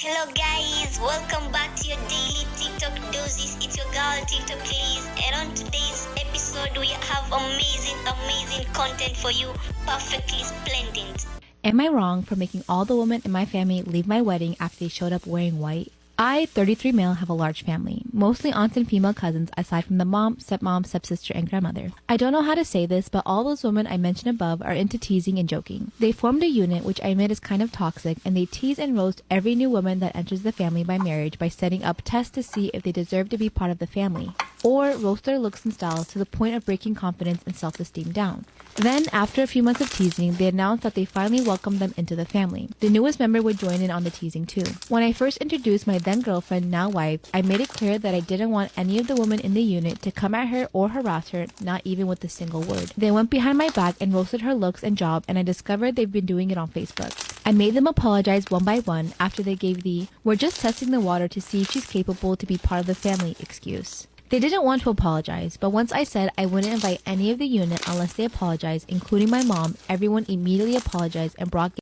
Hello guys, welcome back to your daily TikTok doses. It's your girl TikTok Liz, and on today's episode we have amazing content for you, perfectly splendid. Am I wrong for making all the women in my family leave my wedding after they showed up wearing white? I, 33 male, have a large family, mostly aunts and female cousins aside from the mom, stepmom, stepsister, and grandmother. I don't know how to say this, but all those women I mentioned above are into teasing and joking. They formed a unit which I admit is kind of toxic, and they tease and roast every new woman that enters the family by marriage by setting up tests to see if they deserve to be part of the family, or roast their looks and styles to the point of breaking confidence and self-esteem down. Then, after a few months of teasing, they announced that they finally welcomed them into the family. The newest member would join in on the teasing too. When I first introduced my then girlfriend, now wife, I made it clear that I didn't want any of the women in the unit to come at her or harass her, not even with a single word. They went behind my back and roasted her looks and job, and I discovered they've been doing it on Facebook. I made them apologize one by one after they gave the "we're just testing the water to see if she's capable to be part of the family" excuse. They didn't want to apologize, but once I said I wouldn't invite any of the unit unless they apologized, including my mom, everyone immediately apologized and brought.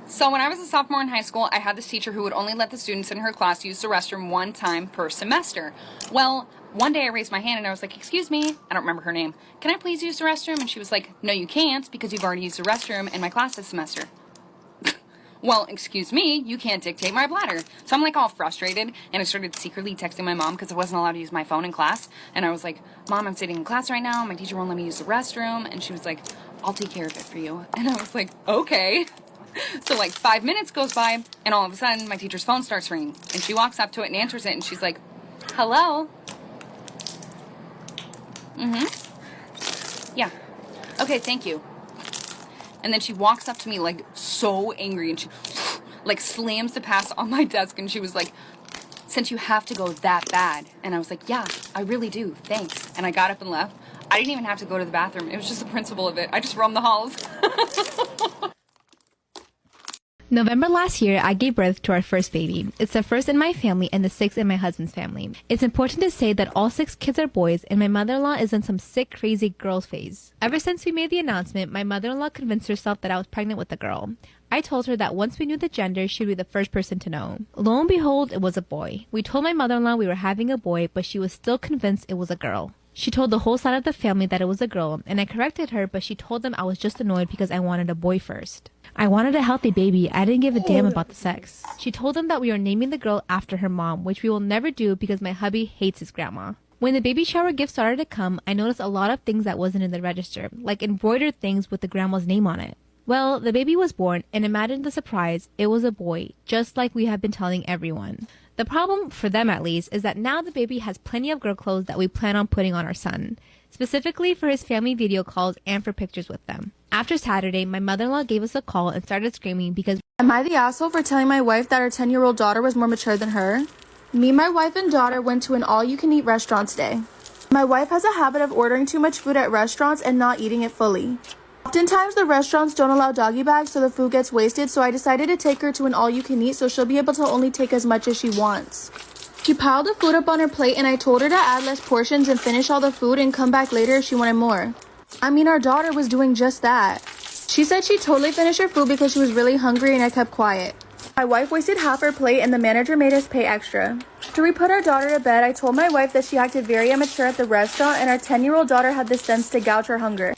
So when I was a sophomore in high school, I had this teacher who would only let the students in her class use the restroom one time per semester. Well, one day I raised my hand and I was like, "Excuse me," I don't remember her name, "can I please use the restroom?" And she was like, "No, you can't, because you've already used the restroom in my class this semester." Well, excuse me, you can't dictate my bladder. So I'm like all frustrated, and I started secretly texting my mom because I wasn't allowed to use my phone in class. And I was like, "Mom, I'm sitting in class right now. My teacher won't let me use the restroom." And she was like, "I'll take care of it for you." And I was like, "Okay." So like 5 minutes goes by, and all of a sudden my teacher's phone starts ringing. And she walks up to it and answers it, and she's like, "Hello?" "Yeah. Okay, thank you." And then she walks up to me like so angry, and she like slams the pass on my desk, and she was like, "Since you have to go that bad." And I was like, "Yeah, I really do, thanks." And I got up and left. I didn't even have to go to the bathroom. It was just the principle of it. I just roamed the halls. November last year, I gave birth to our first baby. It's the first in my family and the sixth in my husband's family. It's important to say that all 6 kids are boys, and my mother-in-law is in some sick, crazy girl phase. Ever since we made the announcement, my mother-in-law convinced herself that I was pregnant with a girl. I told her that once we knew the gender, she'd be the first person to know. Lo and behold, it was a boy. We told my mother-in-law we were having a boy, but she was still convinced it was a girl. She told the whole side of the family that it was a girl, and I corrected her, but she told them I was just annoyed because I wanted a boy first. I wanted a healthy baby. I didn't give a damn about the sex. She told them that we were naming the girl after her mom, which we will never do because my hubby hates his grandma. When the baby shower gift started to come, I noticed a lot of things that wasn't in the register, like embroidered things with the grandma's name on it. Well, the baby was born, and imagine the surprise, it was a boy, just like we have been telling everyone. The problem, for them at least, is that now the baby has plenty of girl clothes that we plan on putting on our son, specifically for his family video calls and for pictures with them. After Saturday, my mother-in-law gave us a call and started screaming because, "Am I the asshole for telling my wife that her 10-year-old daughter was more mature than her? Me, my wife, and daughter went to an all-you-can-eat restaurant today. My wife has a habit of ordering too much food at restaurants and not eating it fully. Oftentimes, the restaurants don't allow doggy bags, so the food gets wasted, so I decided to take her to an all-you-can-eat so she'll be able to only take as much as she wants. She piled the food up on her plate, and I told her to add less portions and finish all the food and come back later if she wanted more. I mean, our daughter was doing just that. She said she totally finished her food because she was really hungry, and I kept quiet. My wife wasted half her plate, and the manager made us pay extra. After we put our daughter to bed, I told my wife that she acted very immature at the restaurant, and our 10-year-old daughter had the sense to gouge her hunger.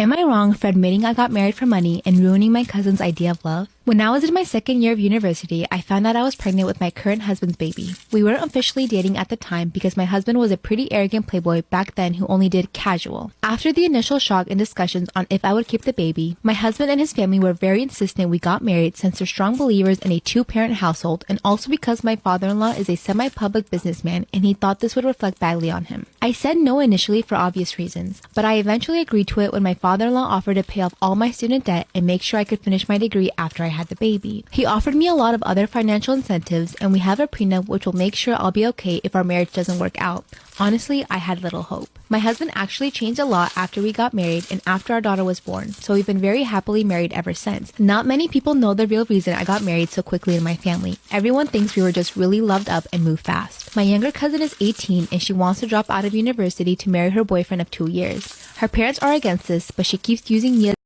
am I wrong for admitting I got married for money and ruining my cousin's idea of love? When I was in my second year of university, I found out I was pregnant with my current husband's baby. We weren't officially dating at the time because my husband was a pretty arrogant playboy back then who only did casual. After the initial shock and discussions on if I would keep the baby, my husband and his family were very insistent we got married since they're strong believers in a 2-parent household, and also because my father-in-law is a semi-public businessman and he thought this would reflect badly on him. I said no initially for obvious reasons, but I eventually agreed to it when my father-in-law offered to pay off all my student debt and make sure I could finish my degree after I had the baby. He offered me a lot of other financial incentives, and we have a prenup which will make sure I'll be okay if our marriage doesn't work out. Honestly, I had little hope. My husband actually changed a lot after we got married and after our daughter was born, so we've been very happily married ever since. Not many people know the real reason I got married so quickly in my family. Everyone thinks we were just really loved up and moved fast. My younger cousin is 18 and she wants to drop out of university to marry her boyfriend of 2 years. Her parents are against this, but she keeps using me as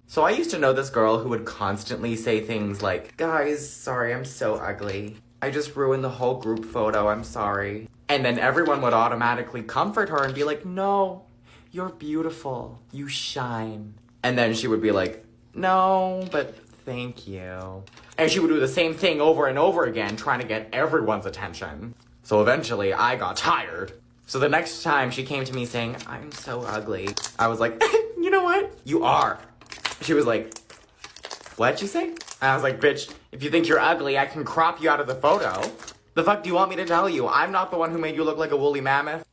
So I used to know this girl who would constantly say things like, "Guys, sorry, I'm so ugly. I just ruined the whole group photo, I'm sorry." And then everyone would automatically comfort her and be like, "No, you're beautiful. You shine." And then she would be like, "No, but thank you." And she would do the same thing over and over again, trying to get everyone's attention. So eventually I got tired. So the next time she came to me saying, "I'm so ugly," I was like, "You know what? You are." She was like, "What'd you say?" And I was like, "Bitch, if you think you're ugly, I can crop you out of the photo. The fuck do you want me to tell you? I'm not the one who made you look like a woolly mammoth."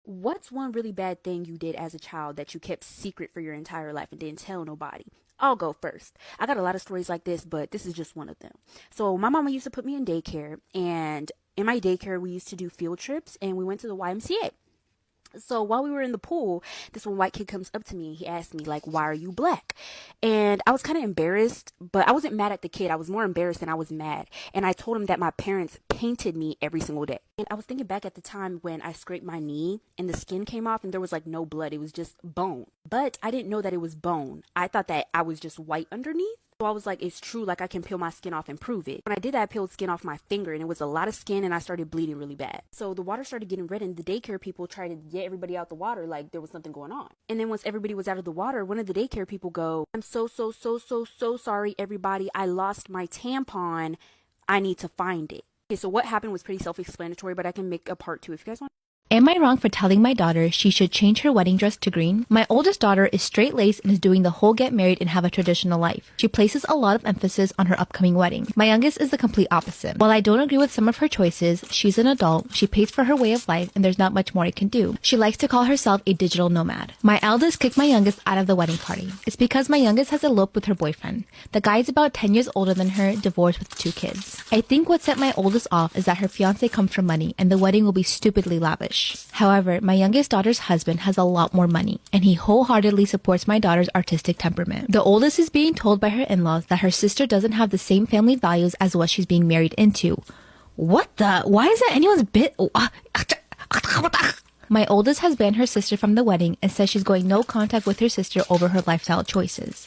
What's one really bad thing you did as a child that you kept secret for your entire life and didn't tell nobody? I'll go first. I got a lot of stories like this, but this is just one of them. So my mama used to put me in daycare, and in my daycare, we used to do field trips, and we went to the YMCA. So while we were in the pool, this one white kid comes up to me. He asked me, like, "Why are you black?" And I was kind of embarrassed, but I wasn't mad at the kid. I was more embarrassed than I was mad. And I told him that my parents painted me every single day. And I was thinking back at the time when I scraped my knee and the skin came off and there was like no blood. It was just bone. But I didn't know that it was bone. I thought that I was just white underneath. So I was like, it's true, like I can peel my skin off and prove it. When I did that, I peeled skin off my finger and it was a lot of skin and I started bleeding really bad. So the water started getting red and the daycare people tried to get everybody out the water like there was something going on. And then once everybody was out of the water, one of the daycare people go, "I'm so sorry, everybody. I lost my tampon. I need to find it." Okay, so what happened was pretty self-explanatory, but I can make a part 2 if you guys want. Am I wrong for telling my daughter she should change her wedding dress to green? My oldest daughter is straight-laced and is doing the whole get married and have a traditional life. She places a lot of emphasis on her upcoming wedding. My youngest is the complete opposite. While I don't agree with some of her choices, she's an adult, she pays for her way of life, and there's not much more I can do. She likes to call herself a digital nomad. My eldest kicked my youngest out of the wedding party. It's because my youngest has eloped with her boyfriend. The guy is about 10 years older than her, divorced with 2 kids. I think what set my oldest off is that her fiancé comes from money, and the wedding will be stupidly lavish. However, my youngest daughter's husband has a lot more money, and he wholeheartedly supports my daughter's artistic temperament. The oldest is being told by her in-laws that her sister doesn't have the same family values as what she's being married into. What the? Why is that anyone's bit? My oldest has banned her sister from the wedding and says she's going no contact with her sister over her lifestyle choices.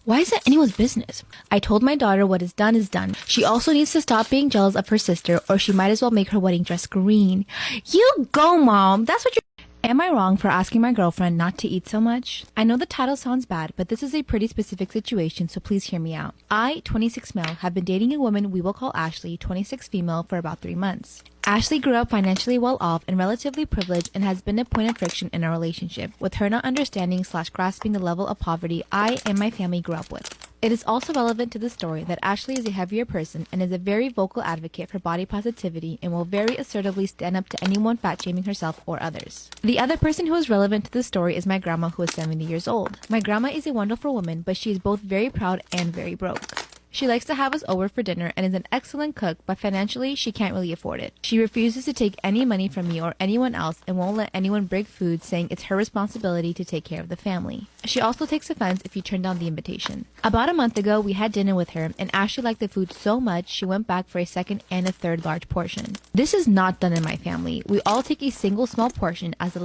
Why is that anyone's business? I told my daughter what is done is done. She also needs to stop being jealous of her sister, or she might as well make her wedding dress green. You go, Mom. That's what you're... Am I wrong for asking my girlfriend not to eat so much? I know the title sounds bad, but this is a pretty specific situation, so please hear me out. I, 26 male, have been dating a woman we will call Ashley, 26 female, for about 3 months. Ashley grew up financially well off and relatively privileged and has been a point of friction in our relationship, with her not understanding/grasping the level of poverty I and my family grew up with. It is also relevant to the story that Ashley is a heavier person and is a very vocal advocate for body positivity and will very assertively stand up to anyone fat-shaming herself or others. The other person who is relevant to the story is my grandma, who is 70 years old. My grandma is a wonderful woman, but she is both very proud and very broke. She likes to have us over for dinner and is an excellent cook, but financially, she can't really afford it. She refuses to take any money from me or anyone else and won't let anyone bring food, saying it's her responsibility to take care of the family. She also takes offense if you turn down the invitation. About a month ago, we had dinner with her, and Ashley liked the food so much, she went back for a second and a third large portion. This is not done in my family. We all take a single small portion as a...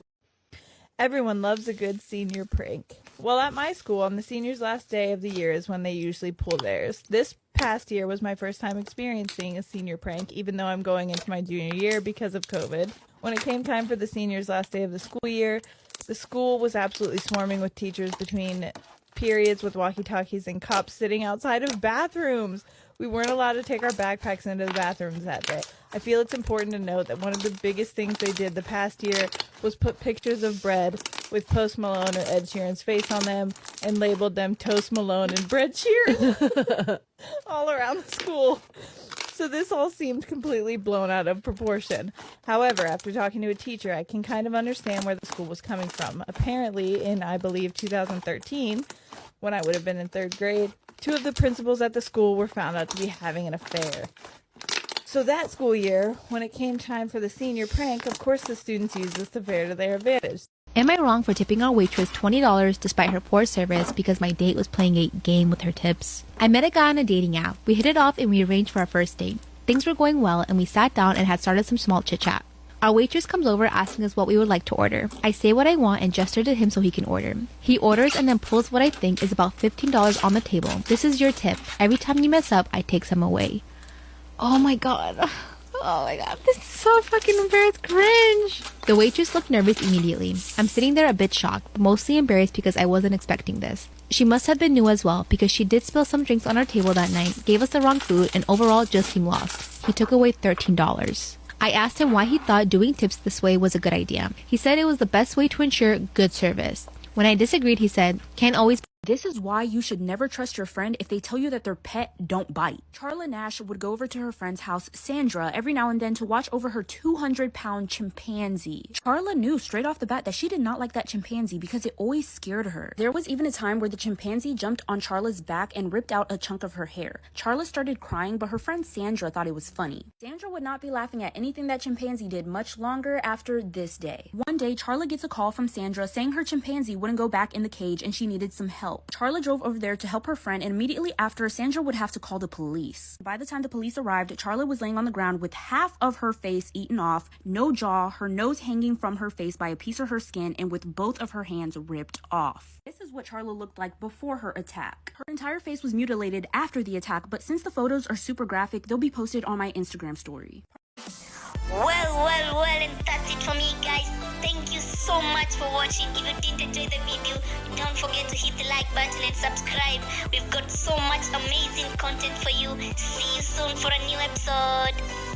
Everyone loves a good senior prank. Well, at my school, on the seniors' last day of the year is when they usually pull theirs. This past year was my first time experiencing a senior prank, even though I'm going into my junior year because of COVID. When it came time for the seniors' last day of the school year, the school was absolutely swarming with teachers between periods with walkie-talkies and cops sitting outside of bathrooms. We weren't allowed to take our backpacks into the bathrooms that day. I feel it's important to note that one of the biggest things they did the past year was put pictures of bread with Post Malone or Ed Sheeran's face on them and labeled them Toast Malone and Bread Sheeran all around the school. So this all seemed completely blown out of proportion. However, after talking to a teacher, I can kind of understand where the school was coming from. Apparently, in, I believe, 2013, when I would have been in 3rd grade, 2 of the principals at the school were found out to be having an affair. So that school year, when it came time for the senior prank, of course the students used this affair to their advantage. Am I wrong for tipping our waitress $20 despite her poor service because my date was playing a game with her tips? I met a guy on a dating app. We hit it off and we arranged for our first date. Things were going well and we sat down and had started some small chit-chat. Our waitress comes over asking us what we would like to order. I say what I want and gesture to him so he can order. He orders and then pulls what I think is about $15 on the table. This is your tip. Every time you mess up, I take some away. Oh my god. Oh my god, this is so fucking embarrassed. Cringe. The waitress looked nervous immediately. I'm sitting there a bit shocked, but mostly embarrassed because I wasn't expecting this. She must have been new as well because she did spill some drinks on our table that night, gave us the wrong food, and overall just seemed lost. He took away $13. I asked him why he thought doing tips this way was a good idea. He said it was the best way to ensure good service. When I disagreed, he said, "Can't always." This is why you should never trust your friend if they tell you that their pet don't bite. Charla Nash would go over to her friend's house, Sandra, every now and then to watch over her 200-pound chimpanzee. Charla knew straight off the bat that she did not like that chimpanzee because it always scared her. There was even a time where the chimpanzee jumped on Charla's back and ripped out a chunk of her hair. Charla started crying, but her friend Sandra thought it was funny. Sandra would not be laughing at anything that chimpanzee did much longer after this day. One day, Charla gets a call from Sandra saying her chimpanzee wouldn't go back in the cage and she needed some help. Charla drove over there to help her friend, and immediately after, Sandra would have to call the police. By the time the police arrived, Charla was laying on the ground with half of her face eaten off, no jaw, her nose hanging from her face by a piece of her skin, and with both of her hands ripped off. This is what Charla looked like before her attack. Her entire face was mutilated after the attack, but since the photos are super graphic, they'll be posted on my Instagram story. Well, and that's it for me, guys. Thank you so much for watching. If you did enjoy the video, don't forget to hit the like button and subscribe. We've got so much amazing content for you. See you soon for a new episode.